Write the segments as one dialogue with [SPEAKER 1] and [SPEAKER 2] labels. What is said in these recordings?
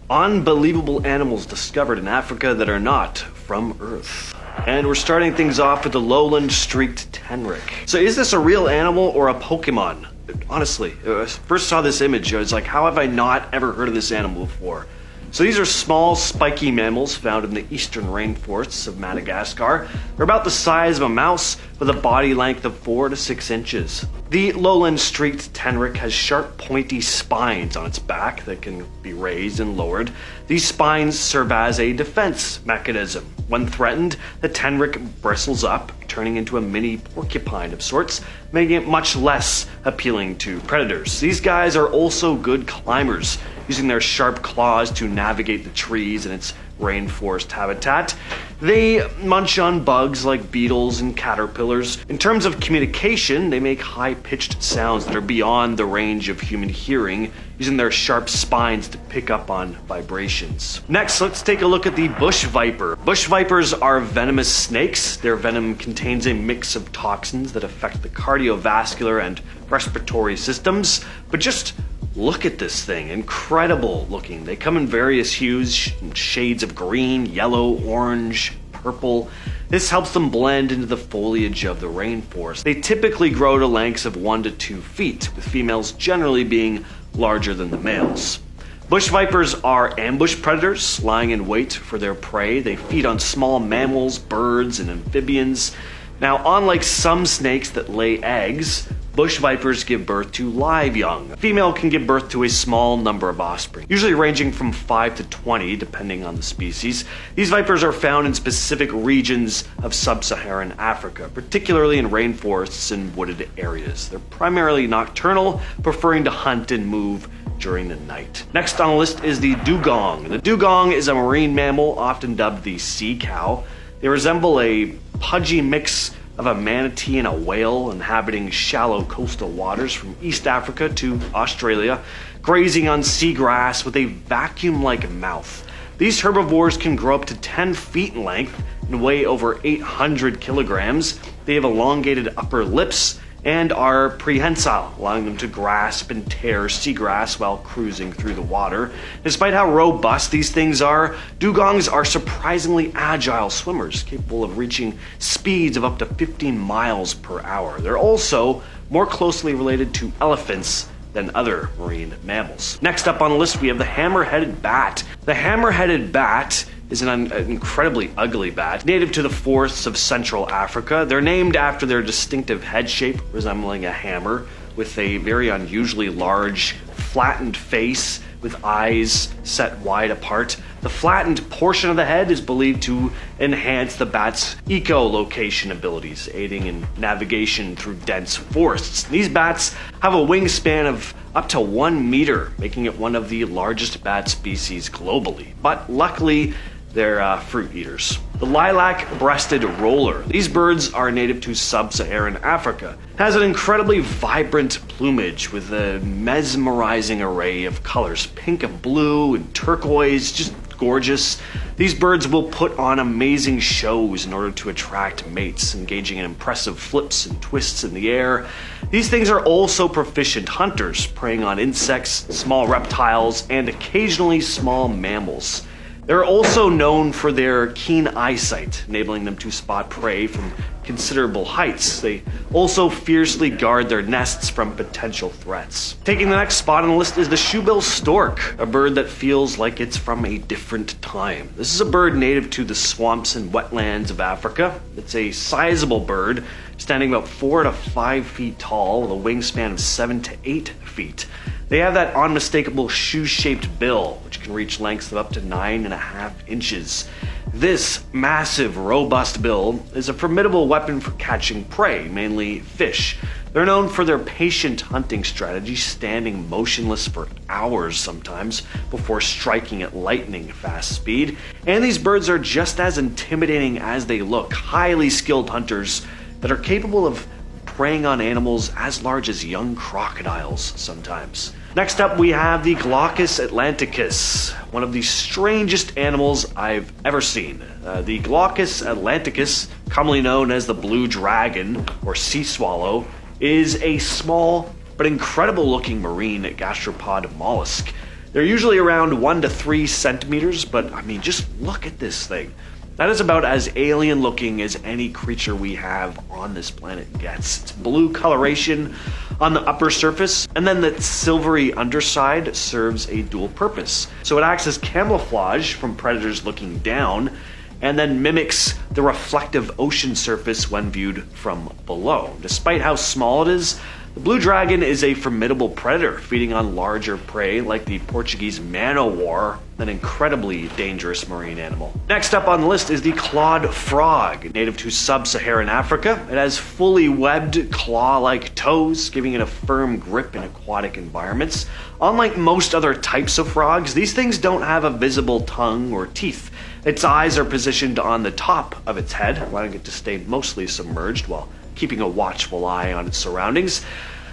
[SPEAKER 1] Unbelievable animals discovered in Africa that are not from Earth. And we're starting things off with the lowland streaked tenrec. So is this a real animal or a Pokemon? Honestly, when I first saw this image, I was like, how have I not ever heard of this animal before? So these are small, spiky mammals found in the eastern rainforests of Madagascar. They're about the size of a mouse with a body length of 4 to 6 inches. The lowland streaked tenrec has sharp, pointy spines on its back that can be raised and lowered. These spines serve as a defense mechanism. When threatened, the tenrec bristles up, turning into a mini porcupine of sorts, making it much less appealing to predators. These guys are also good climbers, using their sharp claws to navigate the trees in its rainforest habitat. They munch on bugs like beetles and caterpillars. In terms of communication, they make high-pitched sounds that are beyond the range of human hearing, using their sharp spines to pick up on vibrations. Next, let's take a look at the bush viper. Bush vipers are venomous snakes. Their venom contains a mix of toxins that affect the cardiovascular and respiratory systems. But just look at this thing, incredible looking. They come in various hues, shades of green, yellow, orange, purple. This helps them blend into the foliage of the rainforest. They typically grow to lengths of 1 to 2 feet, with females generally being larger than the males. Bush vipers are ambush predators, lying in wait for their prey. They feed on small mammals, birds, and amphibians. Now, unlike some snakes that lay eggs, bush vipers give birth to live young. A female can give birth to a small number of offspring, usually ranging from 5 to 20 depending on the species. These vipers are found in specific regions of sub-Saharan Africa, particularly in rainforests and wooded areas. They're primarily nocturnal, preferring to hunt and move during the night. Next on the list is the dugong. The dugong is a marine mammal, often dubbed the sea cow. They resemble a pudgy mix of a manatee and a whale, inhabiting shallow coastal waters from East Africa to Australia, grazing on seagrass with a vacuum-like mouth. These herbivores can grow up to 10 feet in length and weigh over 800 kilograms. They have elongated upper lips and are prehensile, allowing them to grasp and tear seagrass while cruising through the water. Despite how robust these things are, dugongs are surprisingly agile swimmers, capable of reaching speeds of up to 15 miles per hour. They're also more closely related to elephants than other marine mammals. Next up on the list, we have the hammer-headed bat. The hammer-headed bat is an incredibly ugly bat, native to the forests of Central Africa. They're named after their distinctive head shape, resembling a hammer, with a very unusually large, flattened face with eyes set wide apart. The flattened portion of the head is believed to enhance the bat's echolocation abilities, aiding in navigation through dense forests. These bats have a wingspan of up to 1 meter, making it one of the largest bat species globally. But luckily, they're fruit eaters. The lilac-breasted roller. These birds are native to sub-Saharan Africa. It has an incredibly vibrant plumage with a mesmerizing array of colors. Pink and blue and turquoise, just gorgeous. These birds will put on amazing shows in order to attract mates, engaging in impressive flips and twists in the air. These things are also proficient hunters, preying on insects, small reptiles, and occasionally small mammals. They're also known for their keen eyesight, enabling them to spot prey from considerable heights. They also fiercely guard their nests from potential threats. Taking the next spot on the list is the shoebill stork, a bird that feels like it's from a different time. This is a bird native to the swamps and wetlands of Africa. It's a sizable bird, standing about 4 to 5 feet tall with a wingspan of 7 to 8 feet. They have that unmistakable shoe-shaped bill, which can reach lengths of up to 9.5 inches. This massive, robust bill is a formidable weapon for catching prey, mainly fish. They're known for their patient hunting strategy, standing motionless for hours sometimes before striking at lightning-fast speed. And these birds are just as intimidating as they look, highly skilled hunters that are capable of preying on animals as large as young crocodiles sometimes. Next up, we have the Glaucus atlanticus, one of the strangest animals I've ever seen. The Glaucus atlanticus, commonly known as the blue dragon or sea swallow, is a small but incredible looking marine gastropod mollusk. They're usually around 1 to 3 centimeters, but I mean, just look at this thing. That is about as alien looking as any creature we have on this planet gets. It's blue coloration on the upper surface, and then the silvery underside serves a dual purpose. So it acts as camouflage from predators looking down, and then mimics the reflective ocean surface when viewed from below. Despite how small it is, the blue dragon is a formidable predator, feeding on larger prey like the Portuguese man-o'-war, an incredibly dangerous marine animal. Next up on the list is the clawed frog, native to sub-Saharan Africa. It has fully webbed, claw-like toes, giving it a firm grip in aquatic environments. Unlike most other types of frogs, these things don't have a visible tongue or teeth. Its eyes are positioned on the top of its head, allowing it to stay mostly submerged while keeping a watchful eye on its surroundings.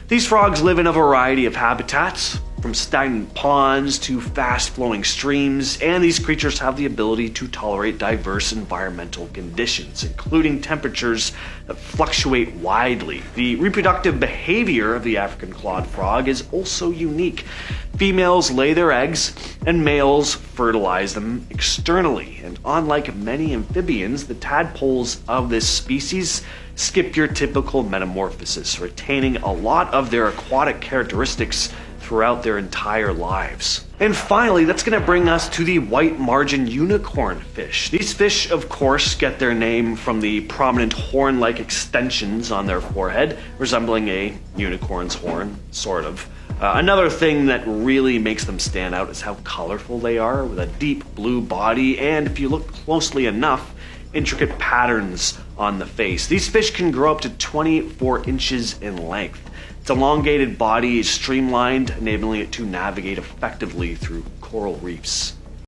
[SPEAKER 1] These frogs live in a variety of habitats, from stagnant ponds to fast-flowing streams, and these creatures have the ability to tolerate diverse environmental conditions, including temperatures that fluctuate widely. The reproductive behavior of the African clawed frog is also unique. Females lay their eggs, and males fertilize them externally. And unlike many amphibians, the tadpoles of this species skip your typical metamorphosis, retaining a lot of their aquatic characteristics throughout their entire lives. And finally, that's going to bring us to the white margin unicorn fish. These fish, of course, get their name from the prominent horn-like extensions on their forehead, resembling a unicorn's horn, sort of. Another thing that really makes them stand out is how colorful they are, with a deep blue body, and if you look closely enough, intricate patterns on the face. These fish can grow up to 24 inches in length. Its elongated body is streamlined, enabling it to navigate effectively through coral reefs.